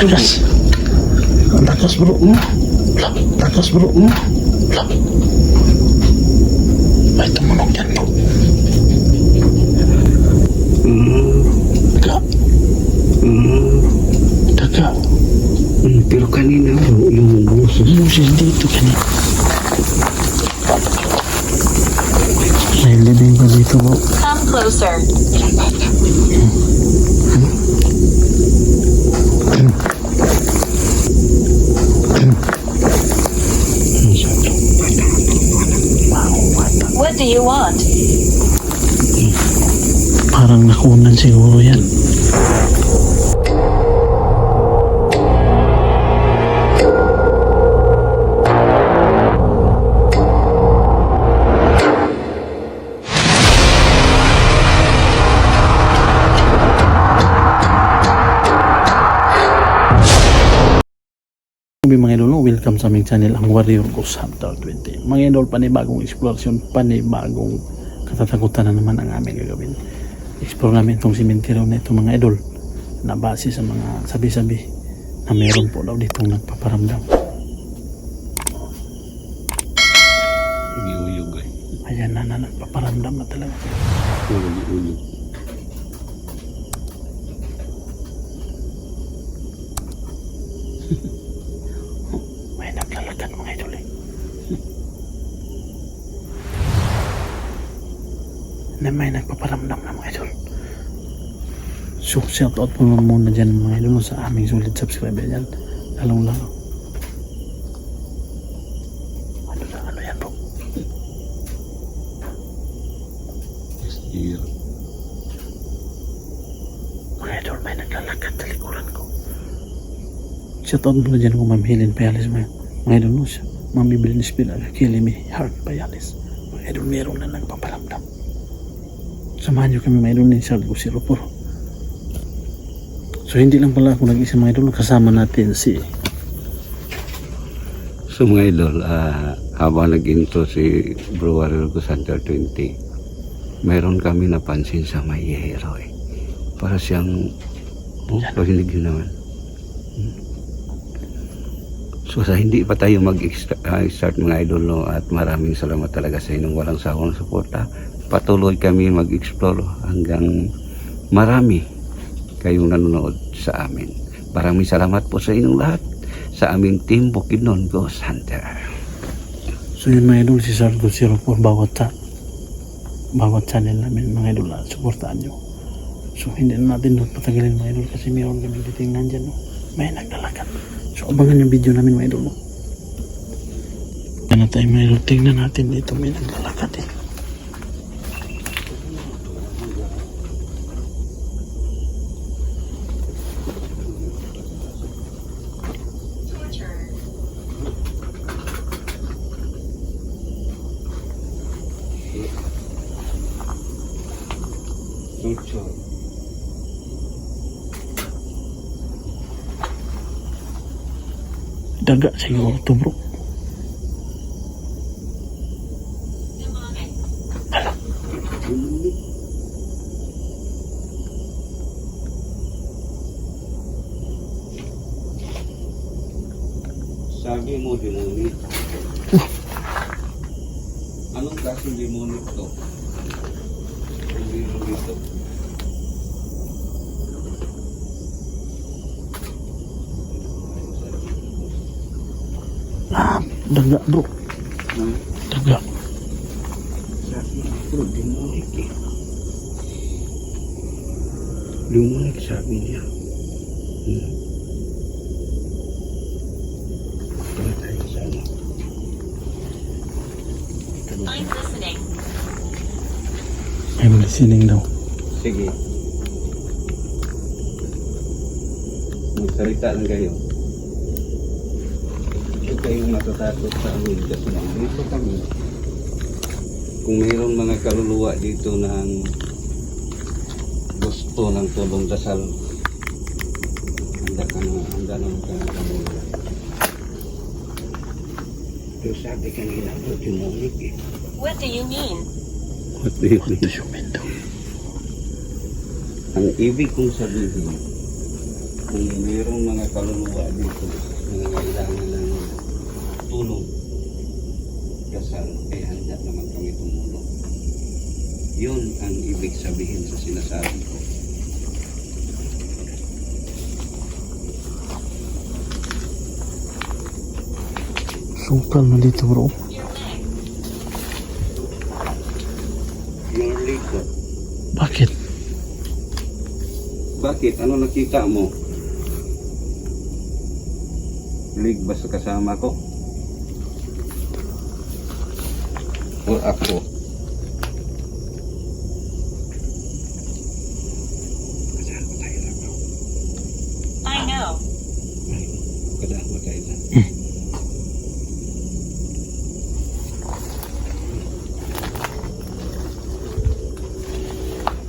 Tugas. Ang takas bro. Takas bro. May tumunog yan bro. Taga. Pero kanina bro, yung boses. Boses dito kanina. May living ba dito bro? Come closer. What do you want? Parang nakunan siguro yan. Mga idol, welcome sa aming channel, ang Warrior Ghost Hunter 20. Mga idol, panibagong eksplorasyon, panibagong katatakutan na naman ang aming gagawin. Explore namin itong simenteryo na ito mga idol, na base sa mga sabi-sabi na meron po daw ditong nagpaparamdam. Uyog ay. Ayan na nagpaparamdam na talaga. Uyog. May naglalakad mga idol eh. Na may nagpaparamdam na mga idol. So shout out po muna dyan mga idol sa aming solid subscriber dyan. Lalong-lalo. Ano yan bro? Here. Mga idol, may naglalakad sa likuran ko. Shout out muna dyan kung Ma'am Helen Payalis mga idol no siya. Ma'am Evelyn Espinal, Killing Me Heart Payalis. Mga idol, meron na nagpaparamdam. Samahan nyo kami mga idol ni Sargo Siropor. So hindi lang pala ako nag-isa mga idol, kasama natin si So mga idol, habang nag-intro si Bro Warrior Ghost Hunter 20, meron kami napansin sa may hero eh. Para siyang, parinig yun naman. So sa hindi pa tayo mag-start mga idol no, at maraming salamat talaga sa inyong walang sawang suporta. Patuloy kami mag-explore hanggang marami kayong nanonood sa amin. Maraming salamat po sa inyong lahat sa aming team Bukidnon Ghost Hunter. So yun mga idol, si Sargo Siropor bawat channel namin mga idol, suportaan nyo. So hindi na natin doon patagalin mga idol kasi mayroon kami titingnan dyan no. May naglalakad. So abangan yung video namin mga idol no. Ano tayo mga idol, tingnan natin dito may naglalakad eh. Daga siguro to bro. Hala. Sabi mo demonic. Anong klaseng demonic to? Hindi mo dito. Daga bro. Daga. Sabi mo demonic eh. Demonic sabi niya. Ito tayo sana. I'm listening. I'm listening daw. Sige. Magsalita lang kayo. Huwag kayong matatakot sa amin kasi nandito kami. Kung mayroong mga kaluluwa dito ng gusto ng tulong dasal, handa naman ka na kami. Pero sabi kanina po, demonic eh. What do you mean? What do you mean? Yung window. Ang ibig kong sabihin, kung mayroong mga kaluluwa dito na kailangan ng tulong, dasal, ay handa naman kami tumulong. Yun ang ibig sabihin sa sinasabi ko. Sungkal na dito bro. Your leg ko. Bakit? Bakit? Ano nakita mo? Leg ba sa kasama ko? O ako? I know. Ay, kadama tayo na.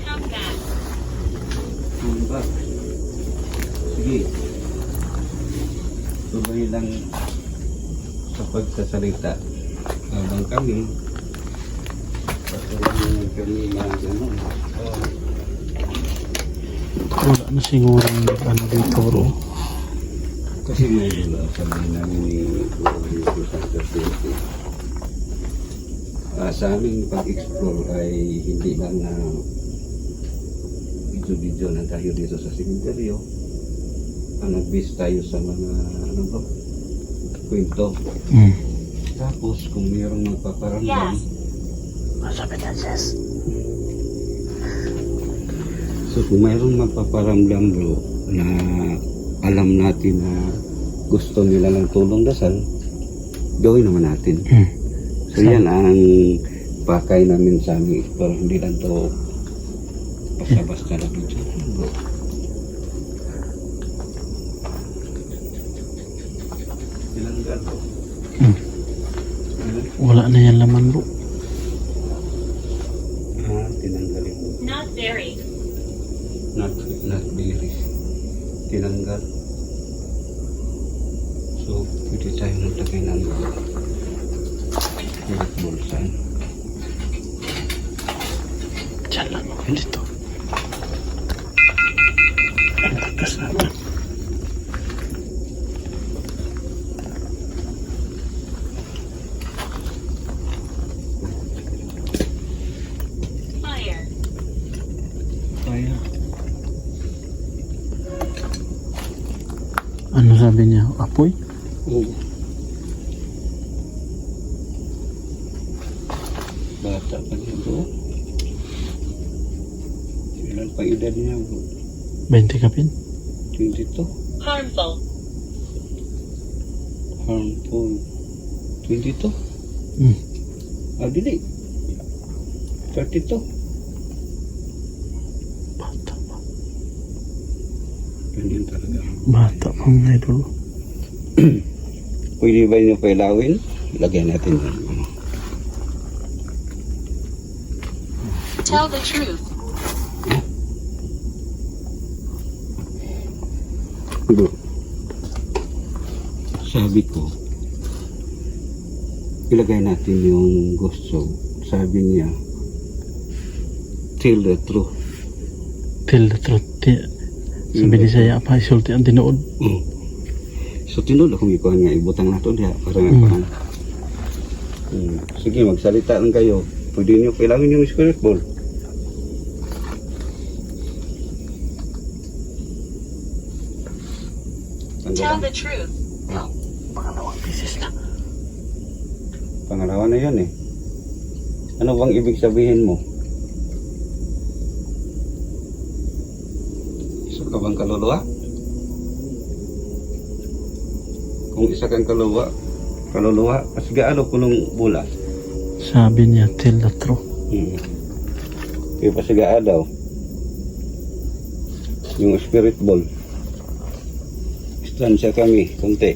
Come back. Ba? Sige. Tuloy lang sa pagsasalita. Habang kami, patuloy naman kami na gano'n. Wala na siguro ano dito bro. Kasi may wala sabihin namin ni Rodrigo Santos. Sa aming pag-explore ay hindi lang na video na tayo dito sa sementeryo. Nag-base tayo sa mga ano ba, kwento. Tapos kung mayroong magpaparamdam, Yes. Sabi na Jess. so kung mayroong magpaparamdam bro na alam natin na gusto nila ng tulong dasal, gawin naman natin. So yan ang pakay namin sa aming explore. Hindi lang to basta-basta na video bro. Ilang galo? Wala na yan laman bro. Tinanggalin mo. Not very. Not very. Tinanggal. So, pwede tayo maglagay ng spirit bulsa. Diyan lang ako dito. Ang takas natin. Fire. Kaya. Ano sabi niya? Apoy? Oo. Bata pa niya bro. Ilan pa edad niya bro? 20 kapin? 22. Harmful. Harmful. 22? Dili. 32. Bata pa. Ganyan talaga. Bata pa mga idol. Pwede ba nyo pailawin? Lagyan natin yan. Tell the truth. Bro, sabi ko, ilagay natin yung gusto. Sabi niya, tell the truth. Tell the truth. Sabi ni saya pa isulti ang tinuod. So tinod akong ikuhan nga, ibutang na ito diya. Para nga parang, sige, magsalita lang kayo. Pwede nyo pailawin yung spirit ball. Tell the truth. Pangalawang beses na. Pangalawa na yun eh. Ano bang ibig sabihin mo? Isa ka bang kaluluwa? Kung isa kang kaluluwa, mas gaano kulong bulas? Sabi niya, tell the truth. Kaya pasigaan daw. Yung spirit ball. Distansya kami, konti.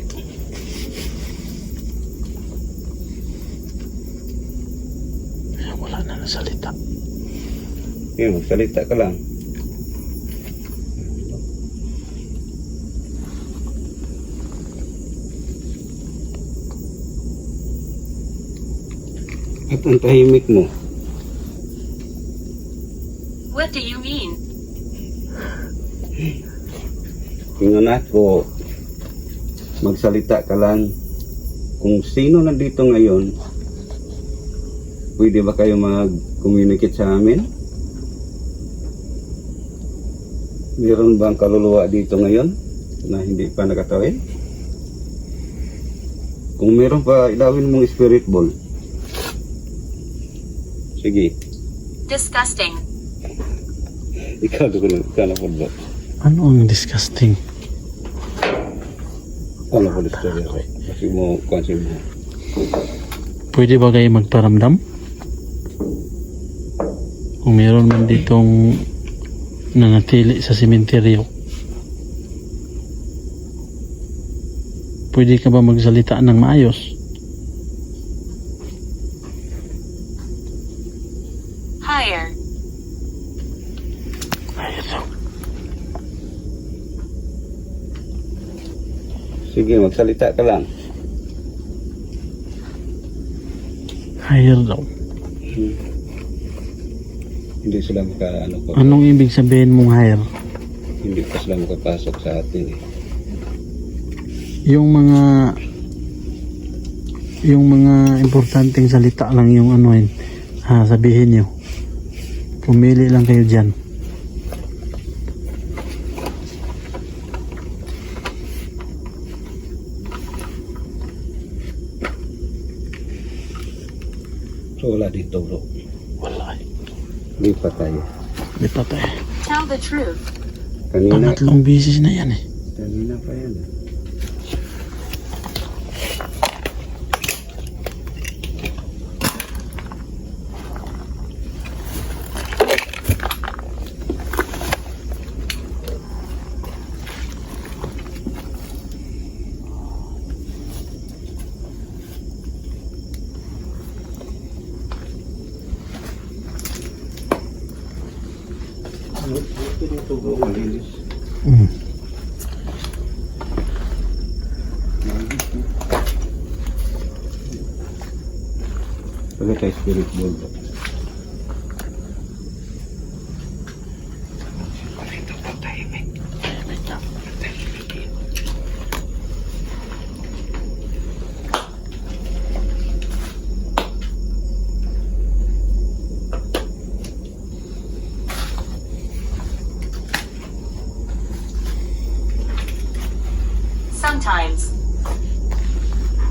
Wala na nasalita. Yan, magsalita ka lang. At ang tahimik mo. What do you mean? Ingat ko, magsalita ka lang. Kung sino nandito ngayon, pwede ba kayo mag-communicate sa amin? Meron bang kaluluwa dito ngayon na hindi pa nakatawid? Kung meron pa, ilawin mong spirit ball. Sige. Disgusting. Ikaw na po ba? Ano ang disgusting? Ano po story ako? Kasi mo. Pwede ba kayo magparamdam? Kung meron man ditong nanatili sa sementeryo, pwede ka ba magsalita ng maayos? Higher. Ayun. Sige, magsalita ka lang. Higher daw. Hindi sila pa. Anong ibig sabihin mong higher? Hindi pa sila makapasok sa atin eh. Yung mga importanteng salita lang yung sabihin nyo. Pumili lang kayo dyan. So wala dito bro. Wala. Lipat tayo. Lipat eh. Tell the truth. Kanina Pangatlong bisis na yan eh. pa yan eh. Ito bro, malinis. Pagka tayo spirit ball bro. Sometimes.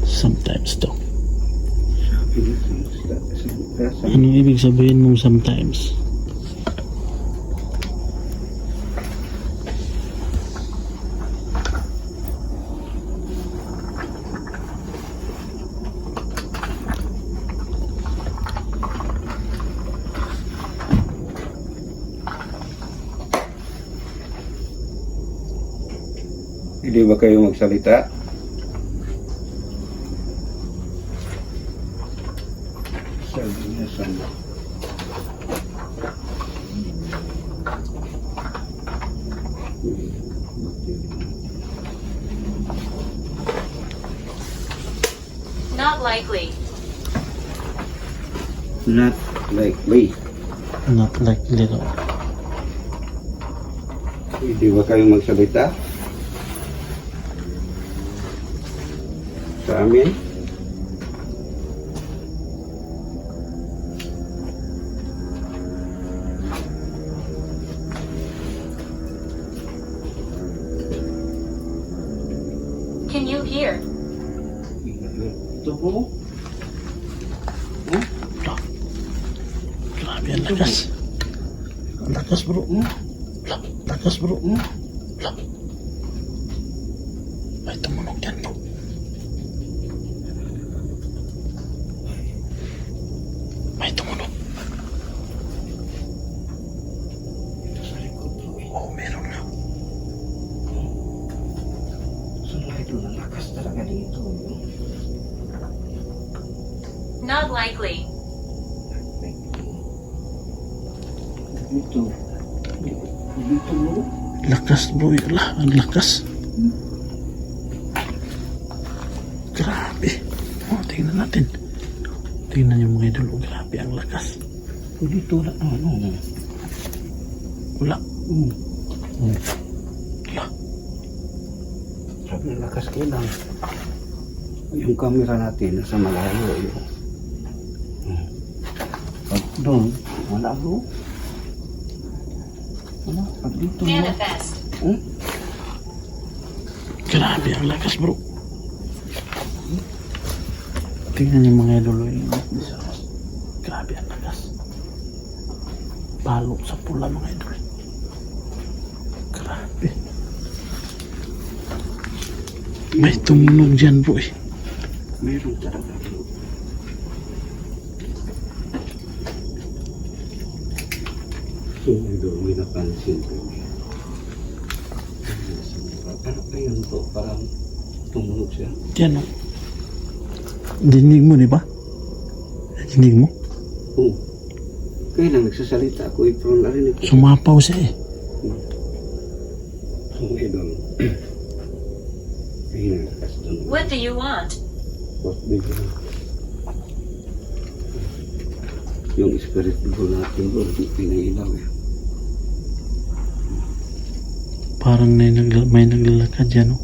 Sometimes daw. Anong ibig sabihin mong sometimes? Hindi ba kayo magsalita? Sabi niya sana. Not likely. Not likely. Not likely daw. Hindi ba kayo magsalita? Sa amin? Can you hear? Ito bro? Grabe ang lakas. Ang lakas bro. Lakas bro. May tumunog dyan bro. May tumunog. Oh, meron na. Lakas talaga dito. Not likely. Dito. Dito bro. Lakas bro. Yala, ang lakas. Grabe. Oh, tingnan natin. Tingnan yung mga idol. Oh, grabe ang lakas. Dito na. Ano? Wala. Wala. Sabi lakas kailang. Yung camera natin nasa malayo. Yun. Pag doon, wala bro. Wala, pag dito. Manifest. Grabe ang lakas bro. Tingnan yung mga idol. Grabe ang lakas. Palo sa pula mga idol. Grabe. May tumunog dyan bro eh. Meron talaga bro. Yung idol, may napansin ko. Ano pa yun to? Parang tumunog siya. Yan o. Dinig mo, di ba? Dinig mo? Oo. Kaya lang nagsasalita ako, April narinig ko. Sumapaw siya eh. So, idol. Kaya nalakas doon. What do you want? What bigla. Yung spirit bro natin bro, pinailaw eh. Parang may naglalakad dyan o.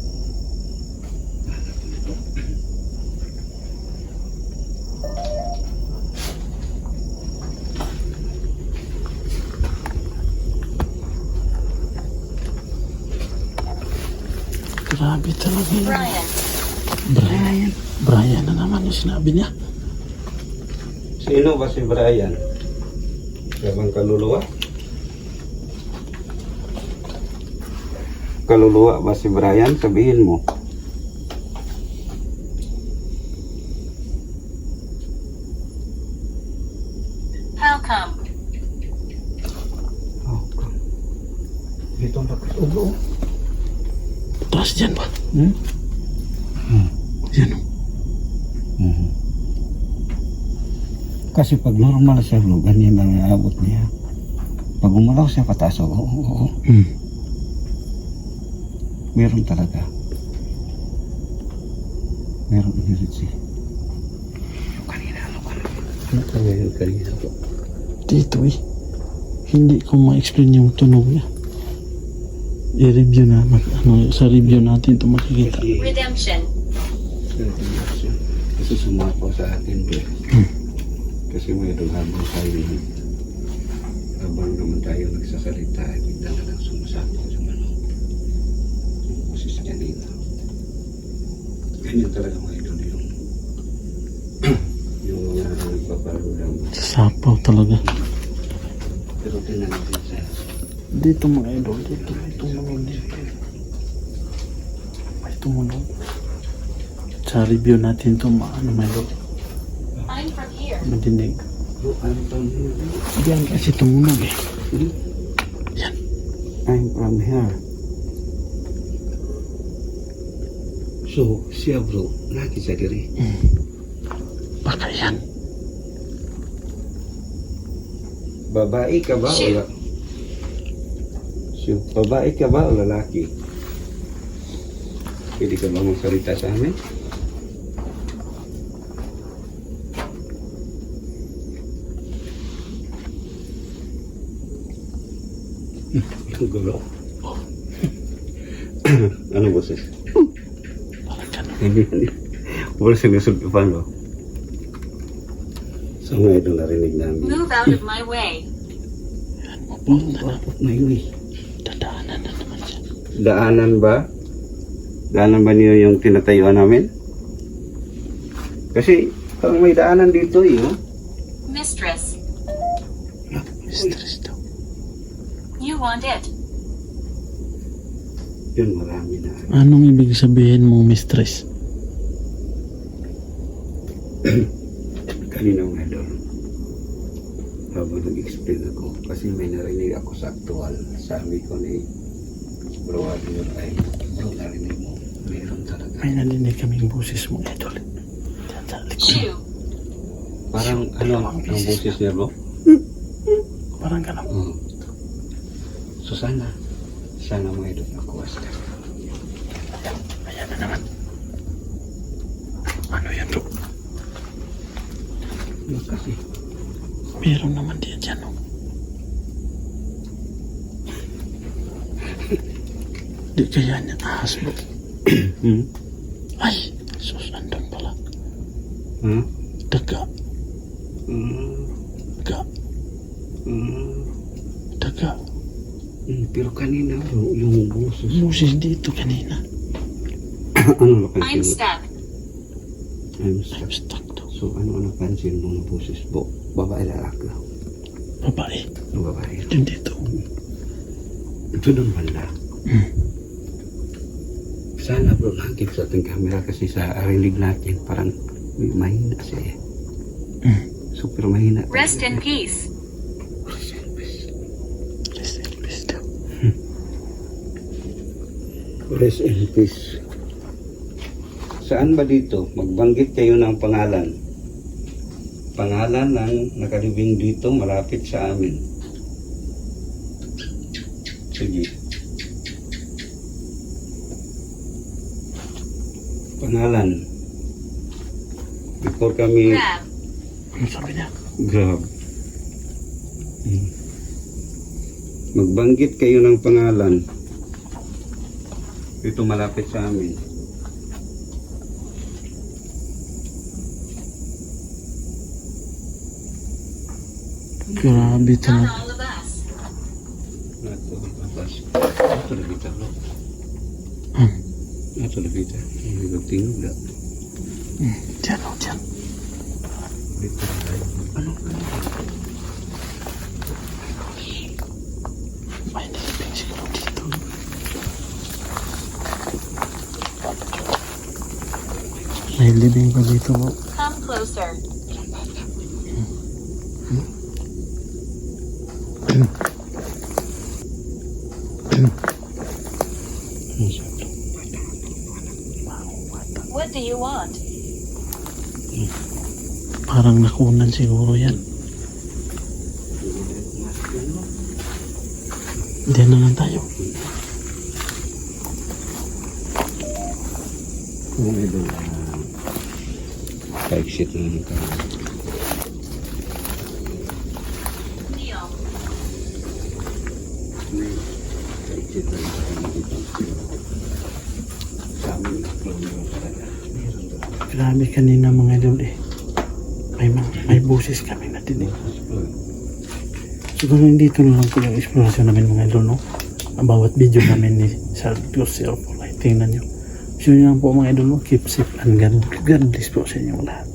Grabe talaga yun. Brian. Brian na naman yung sinabi niya. Sino ba si Brian? Siya bang kaluluwa? Kaluluwa ba si Brian? Sabihin mo. How come? Oh, dito ang lakas ulo. Taas dyan ba? Yan o. Kasi pag normal siya bro, ganyan lang naabot niya. Pag umalaw siya pataas, oo. Meron talaga. Meron energy. Kanina ano ka na? Ano talaga yun kanina po? Dito eh. Hindi ko ma-explain yung tunog niya. I-review na. Sa review natin ito makikita. Redemption. Kasi sumapaw sa atin bro. Kasi mayroon habang naman tayo nagsasalita, bigla na lang sumasapaw sa manok. Kasi sa kanina. Ganyan talaga mga idol yung mga nagpapalo lang. Sapaw talaga. Pero tingnan natin sa Dito mga idol. Dito may tumunog dito. May tumunog. Sa review natin ito may idol. I'm from here. Madinig. I'm from here. Diyan kasi tumunog eh. Yan. I'm from here. So, siya bro, nakisa diri. Baka yan. Babae ka ba o Shit. So, babae ka ba o lalaki? Pwede ka ba magsalita sa amin? Ang gulo. Ano boses? Parang ganun. Hindi. Wala sinusulpipan ba? So nga ito narinig namin. Move out of my way. May way. Dadaanan na naman siya. Daanan ba? Daanan ba niyo yung tinatayuan namin? Kasi parang may daanan dito eh. Oh. Mistress. Mistress daw. You want it. Yun marami na. Anong ibig sabihin mong mistress? Kanina mga idol. Habang nag-explain ako. Kasi may narinig ako sa actual. Sabi ko ni Bro Adrian ay bro narinig mo. Meron talaga. May narinig kaming boses mga idol. Diyan sa likod. Chew. Parang ano ang boses niya bro? Parang ganun. So sana mga idol nakuha sila. Ayan na naman. Ano yan bro? Yung kasi Meron naman din dyan oh. Di kaya niya ahas bro. Hmm? Ay, sus, andun pala. Ha? Daga, Hmm. daga, Hmm. daga. Pero kanina yung boses. Boses dito kanina. Ano napansin I'm mo? stuck. I'm I'm stuck. stuck daw. So ano napansin mo ng boses? Babae lalaki. Babae. Babae. Yun dito. Ito doon banda. Sana bro, nakikip sa ating camera kasi sa rinig natin parang may mahina siya. Super mahina. Rest in peace. Rest in peace daw. Rest in peace. Saan ba dito? Magbanggit kayo ng pangalan. Pangalan ng nakalibing dito malapit sa amin. Sige. Pangalan. Before kami Grab. Ano sabi niya? grab. Magbanggit kayo ng pangalan. Ito malapit sa amin. Grabe Not talaga. all of us. Nato labas. Nato labita lo. Nato labita. Hindi ko tingog na. Diyan o, diyan. Ano? May niliping siguro dito. May libing pa dito po. Come closer. Ano sa ito? What do you want? Parang nakunan siguro yan. Diyan na lang tayo. Kung ito pa-exit na lang tayo. Neil. Pa-exit na lang tayo dito. Sa amin na flow talaga. Meron doon. Grabe kanina mga idol eh. May boses kami natinig. Siguro dito na lang po yung explorasyon namin mga idol, no? Ang bawat video namin ni Sir Yourself. Like, tingnan nyo. So yun lang po mga idol, no? Keep safe and God bless po sa inyong lahat.